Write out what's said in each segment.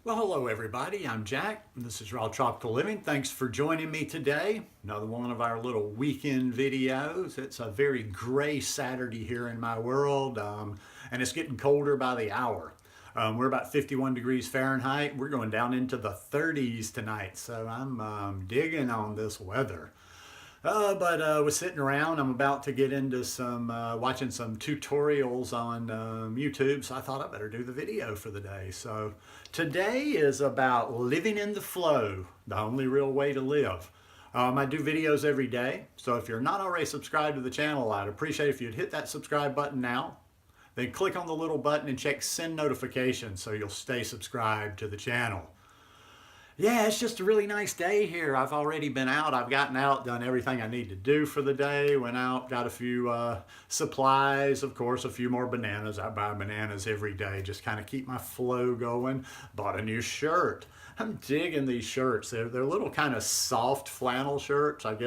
Well, hello everybody. I'm Jack. This is Raw Tropical Living. Thanks for joining me today. Another one of our little weekend videos. It's a very gray Saturday here in my world, and it's getting colder by the hour. We're about 51 degrees Fahrenheit. We're going down into the 30s tonight, so I'm digging on this weather. But was sitting around. I'm about to get into some watching some tutorials on YouTube, so I thought I better do the video for the day. So today is about living in the flow, the only real way to live. I do videos every day, so if you're not already subscribed to the channel, I'd appreciate if you'd hit that subscribe button now. Then click on the little button and check send notifications so you'll stay subscribed to the channel. Yeah, it's just a really nice day here. I've already been out. I've gotten out, done everything I need to do for the day. Went out, got a few supplies, of course, a few more bananas. I buy bananas every day, just kind of keep my flow going. Bought a new shirt. I'm digging these shirts. They're little kind of soft flannel shirts. I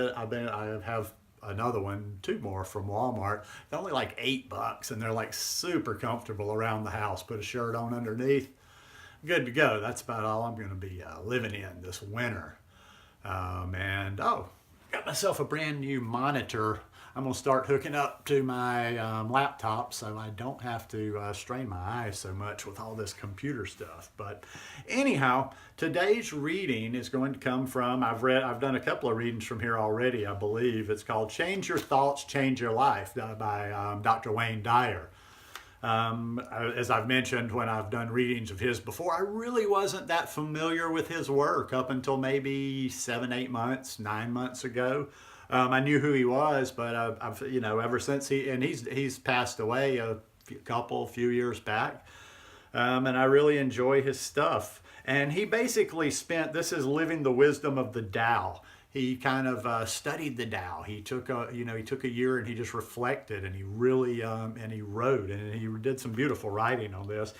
have another one, two more from Walmart. They're only like $8, and they're like super comfortable around the house. Put a shirt on underneath. Good to go. That's about all I'm going to be living in this winter. Got myself a brand new monitor. I'm going to start hooking up to my laptop so I don't have to strain my eyes so much with all this computer stuff. But anyhow, today's reading is going to come from, I've done a couple of readings from here already, I believe. It's called Change Your Thoughts, Change Your Life by Dr. Wayne Dyer. As I've mentioned when I've done readings of his before, I really wasn't that familiar with his work up until maybe 7, 8 months, 9 months ago. I knew who he was, but I've ever since he's passed away a few years back, and I really enjoy his stuff. And he basically this is living the wisdom of the Tao. He kind of studied the Tao. He took a year and he just reflected, and he really and he wrote, and he did some beautiful writing on this.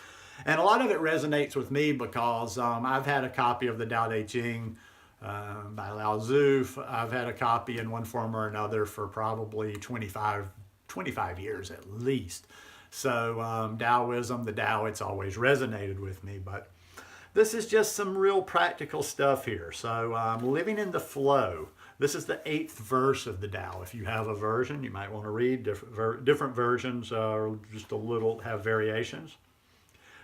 And a lot of it resonates with me because I've had a copy of the Tao Te Ching by Lao Tzu. I've had a copy in one form or another for probably 25 years at least. So Taoism, the Tao, it's always resonated with me. But this is just some real practical stuff here. So living in the flow. This is the 8th verse of the Tao. If you have a version, you might want to read different versions or just a little have variations.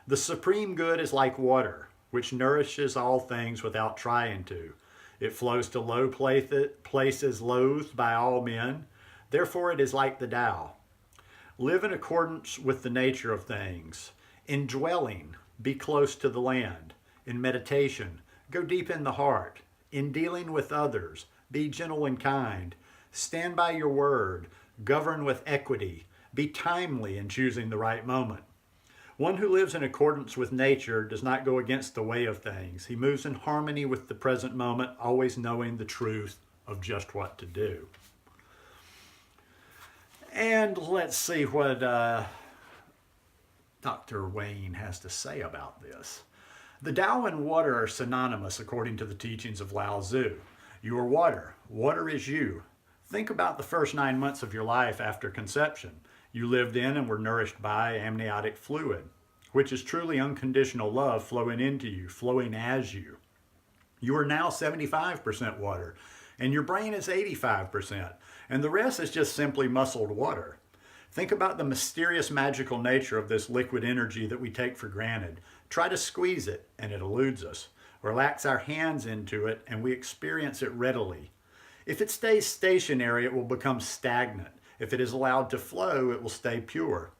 The supreme good is like water, which nourishes all things without trying to. It flows to low places loathed by all men. Therefore it is like the Tao. Live in accordance with the nature of things. In dwelling, be close to the land. In meditation, go deep in the heart. In dealing with others, be gentle and kind. Stand by your word. Govern with equity. Be timely in choosing the right moment. One who lives in accordance with nature does not go against the way of things. He moves in harmony with the present moment, always knowing the truth of just what to do. And let's see what Dr. Wayne has to say about this. The Tao and water are synonymous according to the teachings of Lao Tzu. You are water. Water is you. Think about the first 9 months of your life after conception. You lived in and were nourished by amniotic fluid, which is truly unconditional love flowing into you, flowing as you. You are now 75% water, and your brain is 85%, and the rest is just simply muscled water. Think about the mysterious magical nature of this liquid energy that we take for granted. Try to squeeze it and it eludes us. Relax our hands into it and we experience it readily. If it stays stationary, it will become stagnant. If it is allowed to flow, it will stay pure.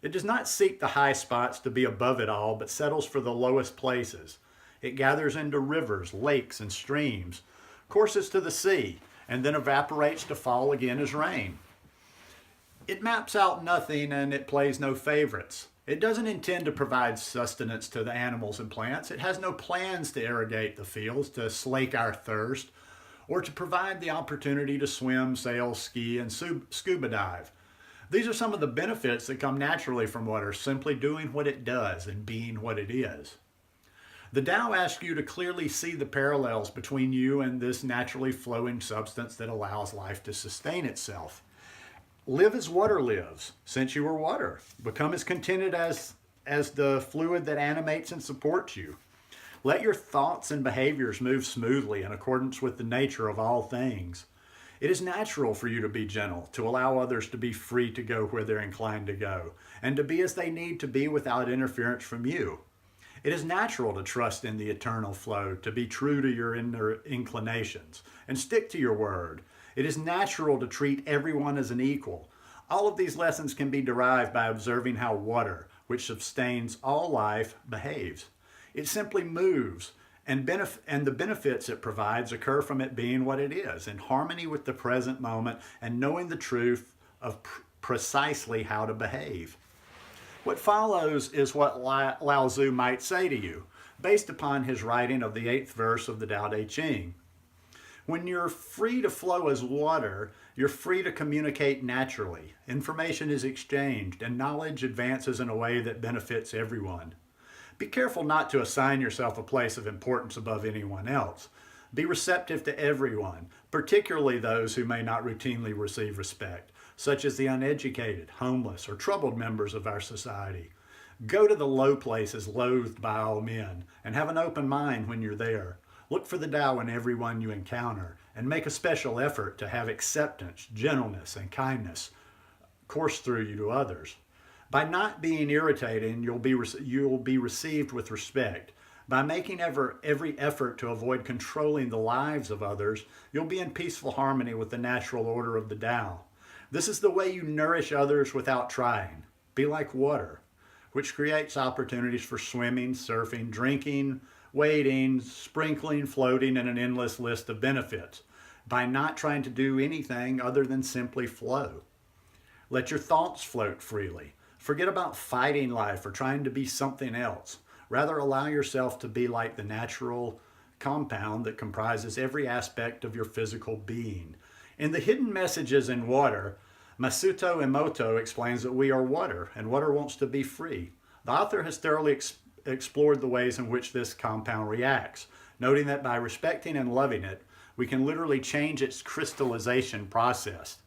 It does not seek the high spots to be above it all, but settles for the lowest places. It gathers into rivers, lakes, and streams, courses to the sea, and then evaporates to fall again as rain. It maps out nothing and it plays no favorites. It doesn't intend to provide sustenance to the animals and plants. It has no plans to irrigate the fields, to slake our thirst, or to provide the opportunity to swim, sail, ski, and scuba dive. These are some of the benefits that come naturally from water, simply doing what it does and being what it is. The Tao asks you to clearly see the parallels between you and this naturally flowing substance that allows life to sustain itself. Live as water lives, since you are water. Become as contented as the fluid that animates and supports you. Let your thoughts and behaviors move smoothly in accordance with the nature of all things. It is natural for you to be gentle, to allow others to be free to go where they're inclined to go, and to be as they need to be without interference from you. It is natural to trust in the eternal flow, to be true to your inner inclinations, and stick to your word. It is natural to treat everyone as an equal. All of these lessons can be derived by observing how water, which sustains all life, behaves. It simply moves, and the benefits it provides occur from it being what it is, in harmony with the present moment and knowing the truth of precisely how to behave. What follows is what Lao Tzu might say to you, based upon his writing of the 8th verse of the Tao Te Ching. When you're free to flow as water, you're free to communicate naturally. Information is exchanged, and knowledge advances in a way that benefits everyone. Be careful not to assign yourself a place of importance above anyone else. Be receptive to everyone, particularly those who may not routinely receive respect, such as the uneducated, homeless, or troubled members of our society. Go to the low places loathed by all men, and have an open mind when you're there. Look for the Tao in everyone you encounter, and make a special effort to have acceptance, gentleness, and kindness course through you to others. By not being irritating, you'll be received with respect. By making every effort to avoid controlling the lives of others, you'll be in peaceful harmony with the natural order of the Tao. This is the way you nourish others without trying. Be like water, which creates opportunities for swimming, surfing, drinking, wading, sprinkling, floating, and an endless list of benefits, by not trying to do anything other than simply flow. Let your thoughts float freely. Forget about fighting life or trying to be something else. Rather, allow yourself to be like the natural compound that comprises every aspect of your physical being. In the Hidden Messages in Water, Masato Emoto explains that we are water, and water wants to be free. The author has thoroughly explored the ways in which this compound reacts, noting that by respecting and loving it, we can literally change its crystallization process.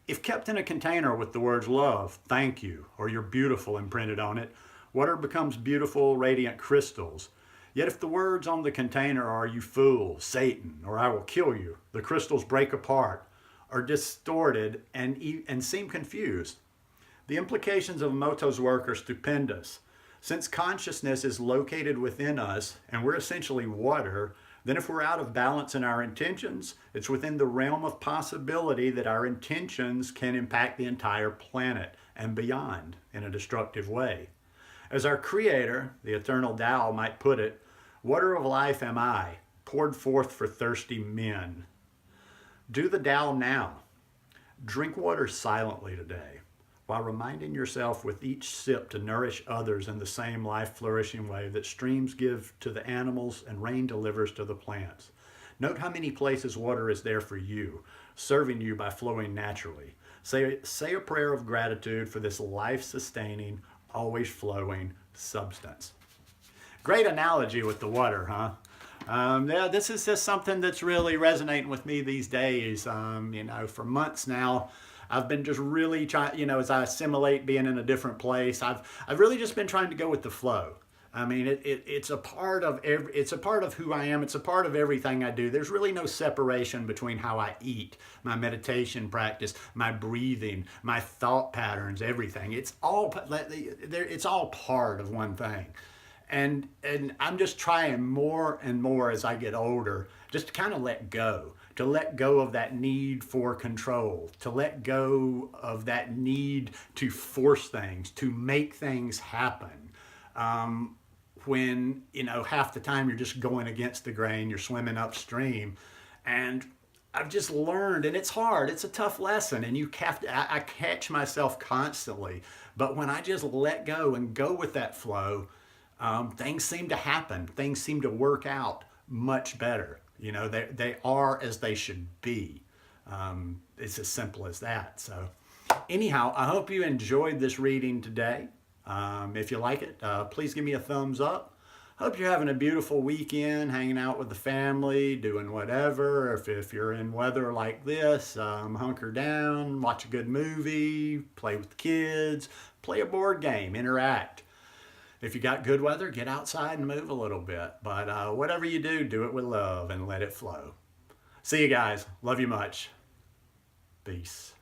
If kept in a container with the words love, thank you, or you're beautiful imprinted on it, water becomes beautiful, radiant crystals. Yet if the words on the container are you fool, Satan, or I will kill you, the crystals break apart, are distorted, and seem confused. The implications of Emoto's work are stupendous. Since consciousness is located within us, and we're essentially water, then if we're out of balance in our intentions, it's within the realm of possibility that our intentions can impact the entire planet and beyond in a destructive way. As our Creator, the eternal Tao, might put it, water of life am I, poured forth for thirsty men. Do the Tao now. Drink water silently today, while reminding yourself with each sip to nourish others in the same life-flourishing way that streams give to the animals and rain delivers to the plants. Note how many places water is there for you, serving you by flowing naturally. Say a prayer of gratitude for this life-sustaining, always flowing substance. Great analogy with the water, huh? Yeah, this is just something that's really resonating with me these days. For months now, I've been just really trying, as I assimilate being in a different place, I've really just been trying to go with the flow. I mean, it's a part of it's a part of who I am. It's a part of everything I do. There's really no separation between how I eat, my meditation practice, my breathing, my thought patterns, everything. It's all part of one thing. And I'm just trying more and more as I get older, just to kind of let go of that need for control, to let go of that need to force things, to make things happen. When, half the time you're just going against the grain, you're swimming upstream. And I've just learned, and it's hard, it's a tough lesson, and I catch myself constantly. But when I just let go and go with that flow, things seem to happen. Things seem to work out much better. They are as they should be. It's as simple as that. So anyhow, I hope you enjoyed this reading today. If you like it, please give me a thumbs up. Hope you're having a beautiful weekend, hanging out with the family, doing whatever. If you're in weather like this, hunker down, watch a good movie, play with the kids, play a board game, interact. If you got good weather, get outside and move a little bit. But whatever you do, do it with love and let it flow. See you guys. Love you much. Peace.